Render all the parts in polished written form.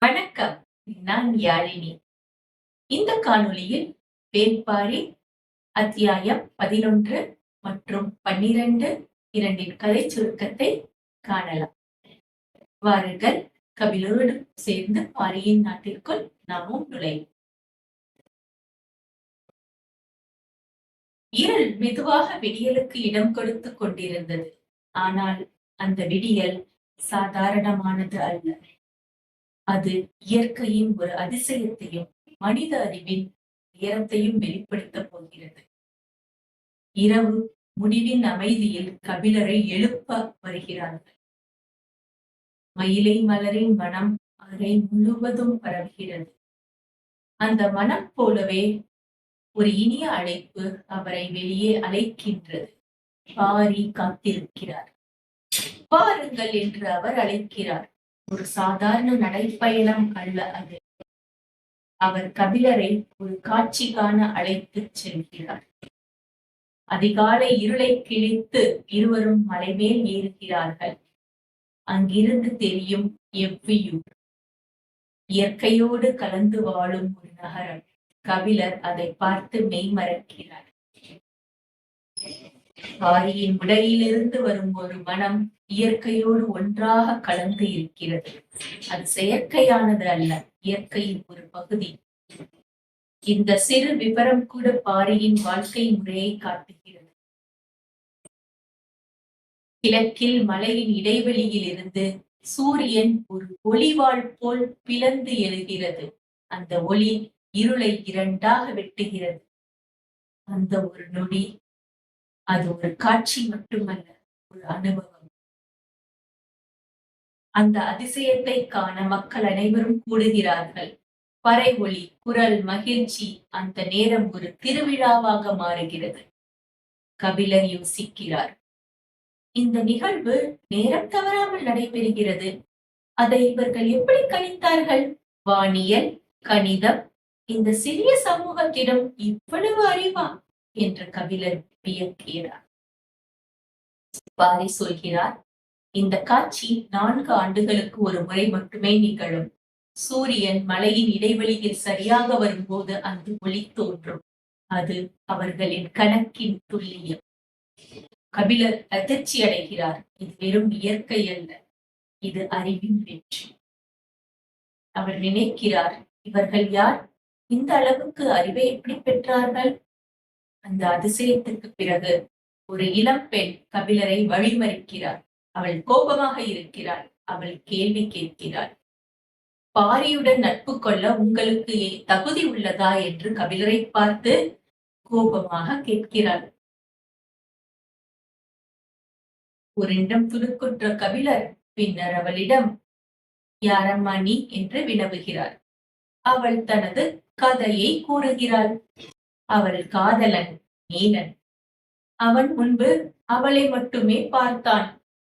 வணக்கம். நான் யாழினி. இந்த காணொளியில் வேள்பாரி அத்தியாயம் 11 மற்றும் 12 இரண்டின் கதை சுருக்கத்தை காணலாம். வாருங்கள், கபிலரோடு சேர்ந்து பாரியின் நாட்டிற்குள் நாமும் நுழைவோம். இருள் மெதுவாக விடியலுக்கு இடம் கொடுத்துக் கொண்டிருந்தது. ஆனால் அந்த விடியல் சாதாரணமானது அல்ல. அது இயற்கையின் ஒரு அதிசயத்தையும் மனித அறிவின் உயரத்தையும் வெளிப்படுத்தப் போகிறது. இரவு முடிவின் அமைதியில் கபிலரை எழுப்ப வருகிறார்கள். மயிலை மலரின் மனம் அறை முழுவதும் பரவுகிறது. அந்த மனம் போலவே ஒரு இனிய அழைப்பு அவரை வெளியே அழைக்கின்றது. பாரி காத்திருக்கிறார். வாருங்கள் என்று அவர் அழைக்கிறார். ஒரு சாதாரண நடைப்பயணம் அல்ல அது. அவர் கபிலரை ஒரு காட்சி காண அழைத்துச் செல்கிறார். அதிகாலை இருளை கிழித்து இருவரும் மலைமேல் ஏறுகிறார்கள். அங்கிருந்து தெரியும் எவ்வியூர். இயற்கையோடு கலந்து வாழும் ஒரு நகரம். கபிலர் அதை பார்த்து மெய்மறக்கிறார். பாரியின் உடையிலிருந்து வரும் ஒரு மனம் இயற்கையோடு ஒன்றாக கலந்து இருக்கிறது. அது செயற்கையானது அல்ல, இயற்கையின் ஒரு பகுதி. இந்த சிறு விவரம் கூட பாரியின் வாழ்க்கை முறையை காட்டுகிறது. கிழக்கில் மலையின் இடைவெளியில் இருந்து சூரியன் ஒரு ஒளிவாள் போல் பிளந்து எழுகிறது. அந்த ஒளி இருளை இரண்டாக வெட்டுகிறது. அந்த ஒரு நொடி அது ஒரு காட்சி மட்டுமல்ல, ஒரு அனுபவம். அந்த அதிசயத்தை காண மக்கள் அனைவரும் கூடுகிறார்கள். பறை ஒளி, குரல், மகிழ்ச்சி. அந்த நேரம் ஒரு திருவிழாவாக மாறுகிறது. கபிலர் யோசிக்கிறார். இந்த நிகழ்வு நேரம் தவறாமல் நடைபெறுகிறது. அதை இவர்கள் எப்படி கணித்தார்கள்? வானியல், கணிதம், இந்த சிறிய சமூகத்திடம் இவ்வளவு அறிவா என்று கபிலர் வியக்கிறார். பாரி சொல்கிறார், இந்த காட்சி 4 ஆண்டுகளுக்கு ஒரு முறை மட்டுமே நிகழும். சூரியன் மலையின் இடைவெளியில் சரியாக வரும்போது அந்த ஒளி தோன்றும். அது அவர்களின் கணக்கின் துல்லியம். கபிலர் அதிர்ச்சி அடைகிறார். இது வெறும் இயற்கை அல்ல, இது அறிவின் வெற்றி. அவர் நினைக்கிறார், இவர்கள் யார்? இந்த அளவுக்கு அறிவை எப்படி பெற்றார்கள்? அந்த அதிசயத்துக்கு பிறகு ஒரு இளம் பெண் கபிலரை வழிமறிக்கிறார். அவள் கோபமாக இருக்கிறாள். அவள் கேள்வி கேட்கிறாள். பாரியுடன் நட்பு கொள்ள உங்களுக்கு தகுதி உள்ளதா என்று கபிலரை பார்த்து கோபமாக கேட்கிறாள். ஒரு நிமிடம் துணுக்குற்ற கபிலர் பின்னர் அவளிடம், யாரம்மா நீ என்று வினவுகிறார். அவள் தனது கதையை கூறுகிறாள். அவள் காதலன் நீலன். அவன் முன்பு அவளை மட்டுமே பார்த்தான்.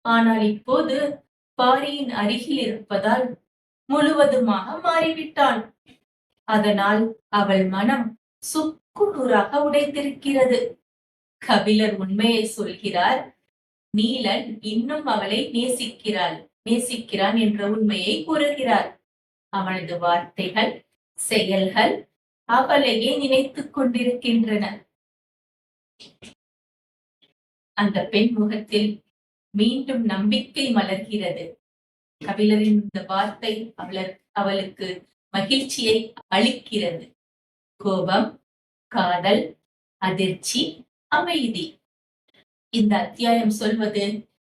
ஆனால் இப்போது பாரியின் அருகில் இருப்பதால் முழுவதுமாக மாறிவிட்டான். அதனால் அவள் மனம் சுக்குநூறாக உடைத்திருக்கிறது. கபிலர் உண்மையை சொல்கிறார். நீலன் இன்னும் அவளை நேசிக்கிறான் என்ற உண்மையை கூறுகிறார். அவனது வார்த்தைகள், செயல்கள் அவளையே நினைத்துக் கொண்டிருக்கின்றன. அந்த பெண் முகத்தில் மீண்டும் நம்பிக்கை மலர்கிறது. கபிலரின் இந்த வார்த்தை அவளுக்கு மகிழ்ச்சியை அளிக்கிறது. கோபம், காதல், அதிர்ச்சி, அமைதி. இந்த அத்தியாயம் சொல்வது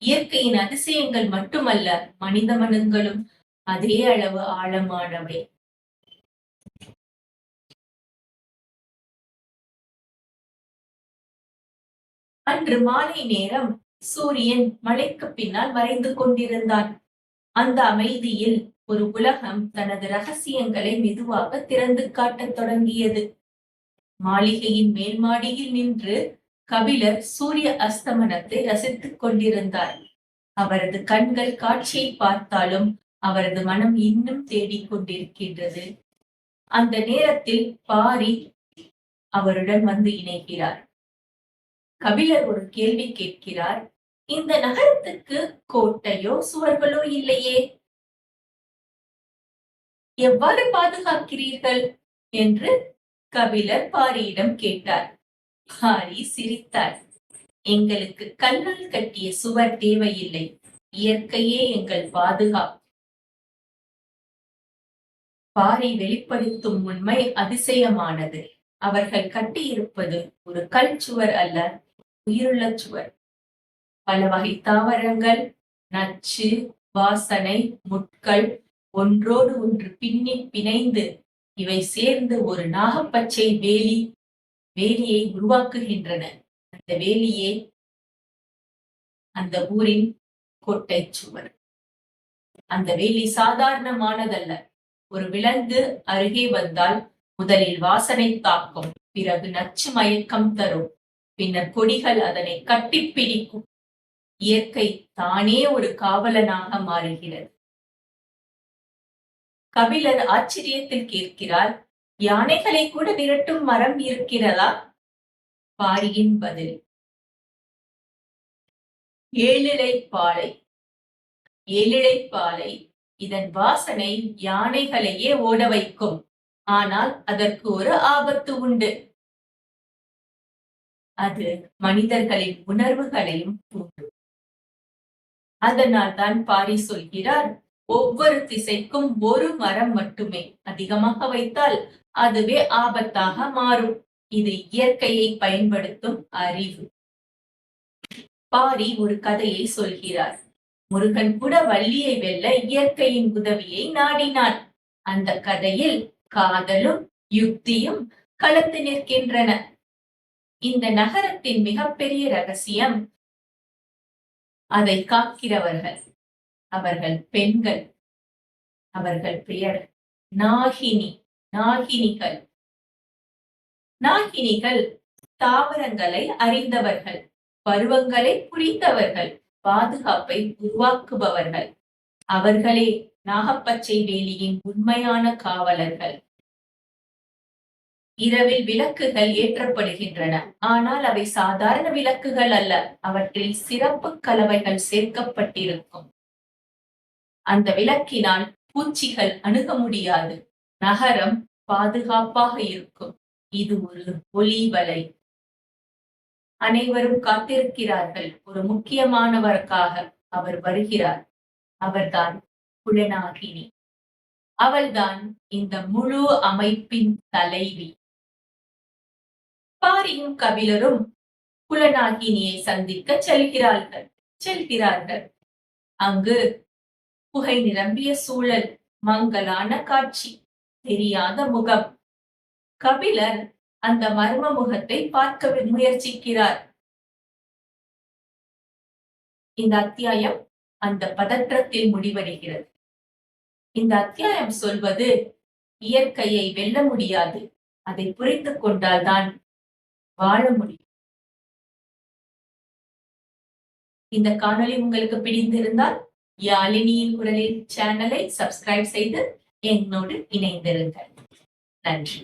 இயற்கையின் அதிசயங்கள் மட்டுமல்ல, மனித மனங்களும் அதே அளவு ஆழமானவை. அன்று மாலை நேரம் சூரியன் மலைக்கு பின்னால் மறைந்து கொண்டிருந்தான். அந்த அமைதியில் ஒரு உலகம் தனது ரகசியங்களை மெதுவாக திறந்து காட்டத் தொடங்கியது. மாளிகையின் மேல் மாடியில் நின்று கபிலர் சூரிய அஸ்தமனத்தை ரசித்துக் கொண்டிருந்தார். அவரது கண்கள் காட்சியை பார்த்தாலும் அவரது மனம் இன்னும் தேடிக் கொண்டிருக்கின்றது. அந்த நேரத்தில் பாரி அவருடன் வந்து இணைகிறார். கபிலர் ஒரு கேள்வி கேட்கிறார். இந்த நகரத்துக்கு கோட்டையோ சுவர்களோ இல்லையே? எவ்வாறு பாதுகாக்கிறீர்கள் என்று கபிலர் பாரியிடம் கேட்டார். பாரி சிரித்தார். எங்களுக்கு கல்லால் கட்டிய சுவர் தேவையில்லை, இயற்கையே எங்கள் பாதுகாப்பு. பாரி வெளிப்படுத்தும் உண்மை அதிசயமானது. அவர்கள் கட்டியிருப்பது ஒரு கல் சுவர் அல்ல, உயிருள்ள சுவர். பல வகை தாவரங்கள், நச்சு, வாசனை, முட்கள் ஒன்றோடு ஒன்று பின்னி பிணைந்து இவை சேர்ந்து ஒரு நாகப்பச்சை வேலியை உருவாக்குகின்றன. அந்த வேலியே அந்த ஊரின் கோட்டை சுவர். அந்த வேலி சாதாரணமானதல்ல. ஒரு விலங்கு அருகே வந்தால் முதலில் வாசனை தாக்கும், பிறகு நச்சு மயக்கம் தரும், பின்னர் கொடிகள் அதனை கட்டிப்பிடிக்கும். இயற்கை தானே ஒரு காவலனாக மாறுகிறது. கபிலர் ஆச்சரியத்தில் கேட்கிறார், யானைகளை கூட விரட்டும் மரம் இருக்கிறதா? பாரியின் பதில், ஏழிலைப்பாலை. ஏழிலைப்பாலை, இதன் வாசனை யானைகளையே ஓட வைக்கும். ஆனால் அதற்கு ஒரு ஆபத்து உண்டு. அது மனிதர்களின் உணர்வுகளையும் தூண்டும். அதனால் தான் பாரி சொல்கிறார், ஒவ்வொரு திசைக்கும் ஒரு மரம் மட்டுமே. அதிகமாக வைத்தால் அதுவே ஆபத்தாக மாறும். இது இயற்கையை பயன்படுத்தும் அறிவு. பாரி ஒரு கதையை சொல்கிறார். முருகன் கூட வள்ளியை வெல்ல இயற்கையின் உதவியை நாடினான். அந்த கதையில் காதலும் யுக்தியும் கலந்து நிற்கின்றன. இந்த நகரத்தின் மிகப்பெரிய ரகசியம், அதை காக்கிறவர்கள். அவர்கள் பெண்கள். அவர்கள் பெயர் நாகினிகள். நாகினிகள் தாவரங்களை அறிந்தவர்கள், பருவங்களை புரிந்தவர்கள், பாதுகாப்பை உருவாக்குபவர்கள். அவர்களே நாகப்பச்சை வேலியின் உண்மையான காவலர்கள். இரவில் விளக்குகள் ஏற்றப்படுகின்றன. ஆனால் அவை சாதாரண விளக்குகள் அல்ல. அவற்றில் சிறப்பு கலவைகள் சேர்க்கப்பட்டிருக்கும். அந்த விளக்கினால் பூச்சிகள் அணுக முடியாது. நகரம் பாதுகாப்பாக இருக்கும். இது ஒரு ஒளி வலை. அனைவரும் காத்திருக்கிறார்கள் ஒரு முக்கியமானவருக்காக. அவர் வருகிறார். அவர்தான் குலநாகினி. அவள்தான் இந்த முழு அமைப்பின் தலைவி. பாரியும் கபிலரும் குலநாகினியை சந்திக்க செல்கிறார்கள். அங்கு புகை நிரம்பிய சூழல், மங்கலான காட்சி, தெரியாத முகம். கபிலர் அந்த மர்ம முகத்தை பார்க்க முயற்சிக்கிறார். இந்த அத்தியாயம் அந்த பதற்றத்தில் முடிவடைகிறது. இந்த அத்தியாயம் சொல்வது, இயற்கையை வெல்ல முடியாது, அதை புரிந்து கொண்டால்தான் வாழ முடியும். இந்த காணொளி உங்களுக்கு பிடித்திருந்தால் யாழினியின் குரலில் சேனலை சப்ஸ்கிரைப் செய்து என்னோடு இணைந்திருங்கள். நன்றி.